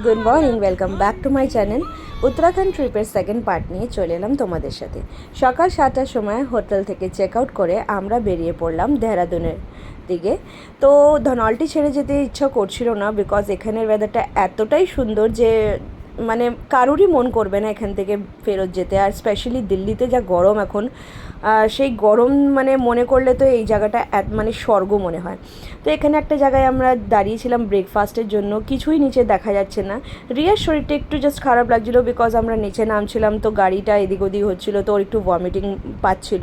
Good morning, welcome back to my channel. Uttarakhand ট্রিপের second part নিয়ে চলে এলাম তোমাদের সাথে। সকাল 7টার সময় হোটেল থেকে চেক আউট করে আমরা বেরিয়ে পড়লাম দেহরাদুনের দিকে। তো ধনলটি ছেড়ে যেতে ইচ্ছা করছিল না, বিকজ এখানের ওয়েদারটা এতটাই সুন্দর যে মানে কারোরই মন করবে না এখান থেকে ফেরত যেতে। আর স্পেশালি দিল্লিতে যা গরম এখন, সেই গরম মানে মনে করলে তো এই জায়গাটা মানে স্বর্গ মনে হয়। তো এখানে একটা জায়গায় আমরা দাঁড়িয়েছিলাম ব্রেকফাস্টের জন্য, কিছুই নিচে দেখা যাচ্ছে না। রিয়ার শরীরটা একটু জাস্ট খারাপ লাগছিলো, বিকজ আমরা নিচে নামছিলাম তো গাড়িটা এদিক ওদিক হচ্ছিলো, তো ওর একটু ভমিটিং পাচ্ছিল।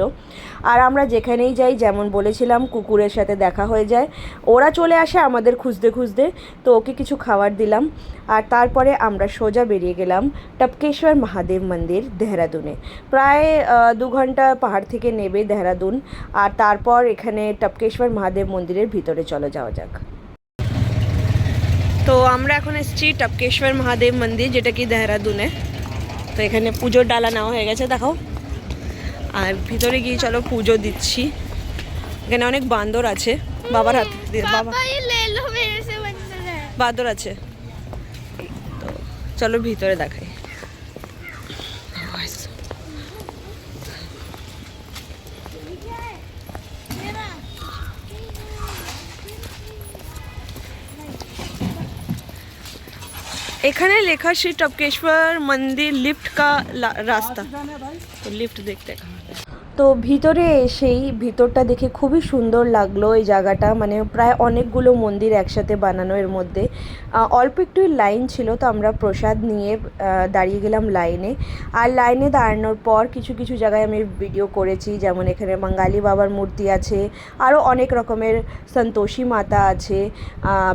আর আমরা যেখানেই যাই, যেমন বলেছিলাম, কুকুরের সাথে দেখা হয়ে যায়, ওরা চলে আসে আমাদের খুঁজতে খুঁজতে। তো ওকে কিছু খাবার দিলাম, আর তারপরে আমরা সোজা বেরিয়ে গেলাম টপকেশ্বর মহাদেব মন্দির দেহরাদুনে। প্রায় 2 ঘন্টা পাহাড় থেকে নেবে দেহরাদুন, আর তারপর এখানে টপকেশ্বর মহাদেব মন্দিরের ভিতরে চলে যাওয়া যাক। তো আমরা এখন এসেছি টপকেশ্বর মহাদেব মন্দির, যেটা কি দেহরাদুনে। তো এখানে পুজোর ডালা নেওয়া হয়ে গেছে, দেখাও। আর ভিতরে গিয়ে চলো পুজো দিচ্ছি। এখানে অনেক বান্দর আছে, বাবার হাত দিয়ে, বাবা বান্দর আছে। তো চলো ভিতরে দেখাই। এখানে লেখা শ্রী টপকেশ্বর মন্দির লিফট কা রাস্তা। তো লিফট দেখতে, তো ভিতরে এসেই ভিতরটা দেখে খুবই সুন্দর লাগলো। এই জায়গাটা মানে প্রায় অনেকগুলো মন্দির একসাথে বানানো। এর মধ্যে অল্প একটু লাইন ছিল, তো আমরা প্রসাদ নিয়ে দাঁড়িয়ে গেলাম লাইনে। আর লাইনে দাঁড়ানোর পর কিছু কিছু জায়গায় আমি ভিডিও করেছি, যেমন এখানে বাঙালি বাবার মূর্তি আছে, আরও অনেক রকমের সন্তোষী মাতা আছে,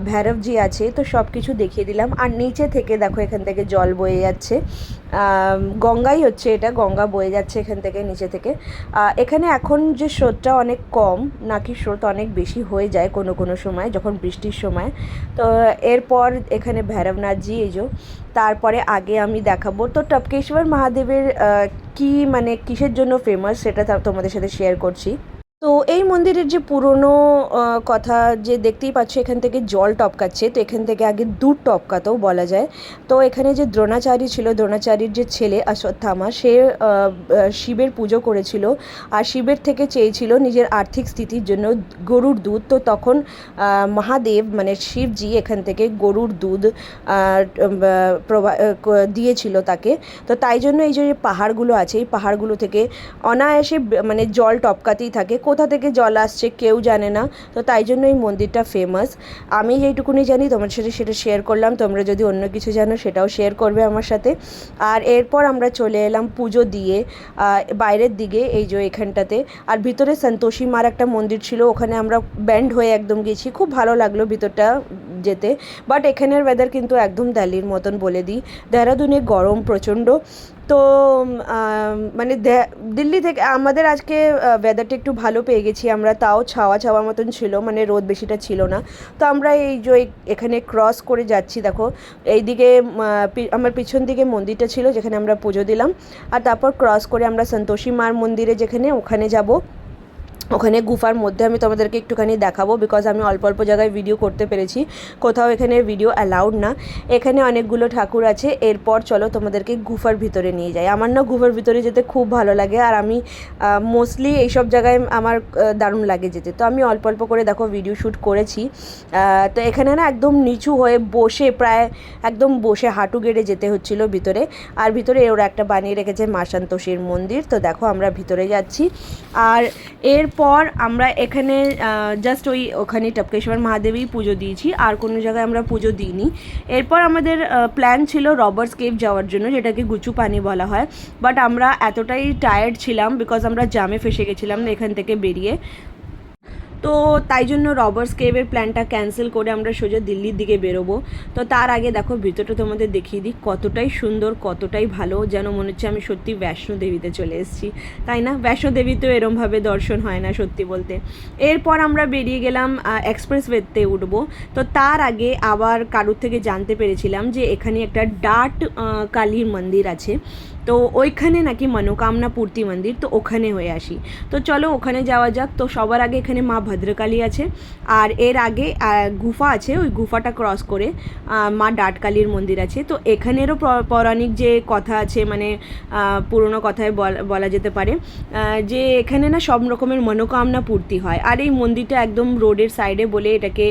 ভৈরবজি আছে, তো সব কিছু দেখিয়ে দিলাম। আর নিচে থেকে দেখো, এখান থেকে জল বয়ে যাচ্ছে, গঙ্গাই হচ্ছে এটা, গঙ্গা বয়ে যাচ্ছে এখান থেকে, নিচে থেকে। এখানে এখন যে স্রোতটা অনেক কম, নাকি স্রোত অনেক বেশি হয়ে যায় কোনো কোনো সময় যখন বৃষ্টির সময়। তো এরপর এখানে ভৈরবনাথজি, এই যে। তারপরে আগে আমি দেখাবো তো টপকেশ্বর মহাদেবের কি মানে কিসের জন্য ফেমাস, সেটা তোমাদের সাথে শেয়ার করছি। তো এই মন্দিরের যে পুরনো কথা, যে দেখতেই পাচ্ছ এখান থেকে জল টপকাচ্ছে, তো এখান থেকে আগে দুধ টপকাতেও বলা যায়। তো এখানে যে দ্রোণাচারী ছিল, দ্রোণাচারীর যে ছেলে অশ্বত্থামা, সে শিবের পুজো করেছিল, আর শিবের থেকে চেয়েছিল নিজের আর্থিক স্থিতির জন্য গরুর দুধ। তো তখন মহাদেব মানে শিবজি এখান থেকে গরুর দুধ দিয়েছিল তাকে। তো তাই জন্য এই যে পাহাড়গুলো আছে, এই পাহাড়গুলো থেকে অনায়াসে মানে জল টপকাতেই থাকে। কোথা থেকে জল আসছে কেউ জানে না, তো তাই জন্য এই মন্দিরটা ফেমাস। আমি যেইটুকুনি জানি তোমার সাথে সেটা শেয়ার করলাম, তোমরা যদি অন্য কিছু জানো সেটাও শেয়ার করবে আমার সাথে। আর এরপর আমরা চলে এলাম পুজো দিয়ে বাইরের দিকে, এই যে এখানটাতে। আর ভিতরে সন্তোষী মার একটা মন্দির ছিল, ওখানে আমরা ব্যান্ড হয়ে একদম গেছি, খুব ভালো লাগলো ভিতরটা যেতে। বাট এখানের ওয়েদার কিন্তু একদম দিল্লির মতন বলে দিই, দেহরাদুনে গরম প্রচণ্ড। তো মানে দিল্লি থেকে আমাদের আজকে ওয়েদারটা একটু ভালো পেয়ে গেছি আমরা, তাও ছাওয়া ছাওয়া মতন ছিল, মানে রোদ বেশিটা ছিল না। তো আমরা এই যে এখানে ক্রস করে যাচ্ছি, দেখো এইদিকে আমার পিছন দিকে মন্দিরটা ছিল যেখানে আমরা পুজো দিলাম, আর তারপর ক্রস করে আমরা সন্তোষী মার মন্দিরে যেখানে, ওখানে যাব। ওখানে গুফার মধ্যে আমি তোমাদেরকে একটুখানি দেখাবো, বিকজ আমি অল্প অল্প জায়গায় ভিডিও করতে পেরেছি, কোথাও এখানে ভিডিও অ্যালাউড না। এখানে অনেকগুলো ঠাকুর আছে। এরপর চলো তোমাদেরকে গুফার ভিতরে নিয়ে যাই। আমার না গুফার ভিতরে যেতে খুব ভালো লাগে, আর আমি মোস্টলি এইসব জায়গায় আমার দারুণ লাগে যেতে। তো আমি অল্প অল্প করে দেখো ভিডিও শ্যুট করেছি। তো এখানে না একদম নিচু হয়ে বসে, প্রায় একদম বসে হাঁটু গেড়ে যেতে হচ্ছিলো ভিতরে। আর ভিতরে ওরা একটা বানিয়ে রেখেছে মা সন্তোষীর মন্দির। তো দেখো আমরা ভিতরে যাচ্ছি। আর এরপর আমরা এখানে জাস্ট ওখানে টপকেশ্বর মহাদেবই পুজো দিয়েছি, আর কোনো জায়গায় আমরা পুজো দিইনি। এরপর আমাদের প্ল্যান ছিল রবার্স কেভ যাওয়ার জন্য, যেটাকে গুচু পানি বলা হয়। বাট আমরা এতটাই টায়ার্ড ছিলাম, বিকজ আমরা জামে ফেসে গেছিলাম এখান থেকে বেরিয়ে। তো তাই জন্য রবার্স কেভের প্ল্যানটা ক্যান্সেল করে আমরা সোজা দিল্লির দিকে বেরোবো। তো তার আগে দেখো ভিতরটা তোমাদের দেখিয়ে দিই, কতটাই সুন্দর, কতটাই ভালো, যেন মনে হচ্ছে আমি সত্যি বৈষ্ণোদেবীতে চলে এসেছি, তাই না? বৈষ্ণোদেবীতেও এরমভাবে দর্শন হয় না সত্যি বলতে। এরপর আমরা বেরিয়ে গেলাম এক্সপ্রেসওয়েতে উঠবো। তো তার আগে আবার কারুর থেকে জানতে পেরেছিলাম যে এখানে একটা ডাট কালীর মন্দির আছে। তো ওইখানে নাকি মনোকামনা পূর্তি মন্দির, তো ওখানে হয়ে আসি। তো চলো ওখানে যাওয়া যাক। তো সবার আগে এখানে মা ভদ্রকালী আছে, আর এর আগে গুফা আছে, ওই গুফাটা ক্রস করে মা ডাটকালীর মন্দির আছে। তো এখানেরও পৌরাণিক যে কথা আছে, মানে পুরনো কথায় বলা যেতে পারে যে এখানে না সব রকমের মনোকামনা পূর্তি হয়। আর এই মন্দিরটা একদম রোডের সাইডে বলে এটাকে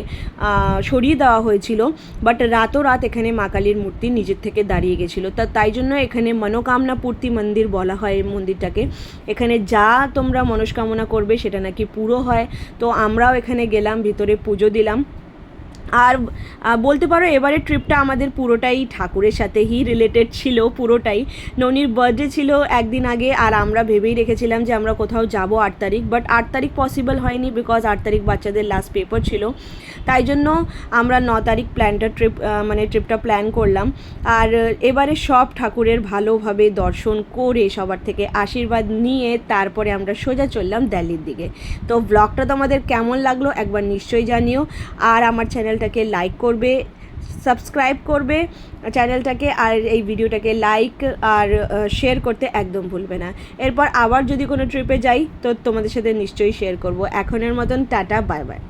সরিয়ে দেওয়া হয়েছিল, বাট রাতোরাত এখানে মা কালীর মূর্তি নিজের থেকে দাঁড়িয়ে গেছিলো। তাই জন্য এখানে মনোকামনা পূর্তি মন্দির বলা হয় এই মন্দিরটাকে। এখানে যা তোমরা মনস্কামনা করবে সেটা নাকি পুরো হয়। তো আমরাও এখানে গেলাম, ভিতরে পুজো দিলাম। আর বলতে পারো এবারের ট্রিপটা আমাদের পুরোটাই ঠাকুরের সাথেই রিলেটেড ছিল, পুরোটাই। ননির বার্থডে ছিল একদিন আগে, আর আমরা ভেবেই রেখেছিলাম যে আমরা কোথাও যাব 8 তারিখ, বাট 8 তারিখ পসিবল হয়নি, বিকজ 8 তারিখ বাচ্চাদের লাস্ট পেপার ছিল। তাই জন্য আমরা 9 তারিখ ট্রিপটা প্ল্যান করলাম। আর এবারে সব ঠাকুরের ভালোভাবে দর্শন করে সবার থেকে আশীর্বাদ নিয়ে তারপরে আমরা সোজা চললাম দিল্লির দিকে। তো ব্লগটা তোমাদের কেমন লাগলো একবার নিশ্চয়ই জানিও। আর আমার চ্যানেলটাকে লাইক করবে, সাবস্ক্রাইব করবে চ্যানেলটাকে, আর এই ভিডিওটাকে লাইক আর শেয়ার করতে একদম ভুলবে না। এরপর আবার যদি কোনো ট্রিপে যাই তো তোমাদের সাথে নিশ্চয়ই শেয়ার করব। এখনের মতন টাটা, বাই বাই।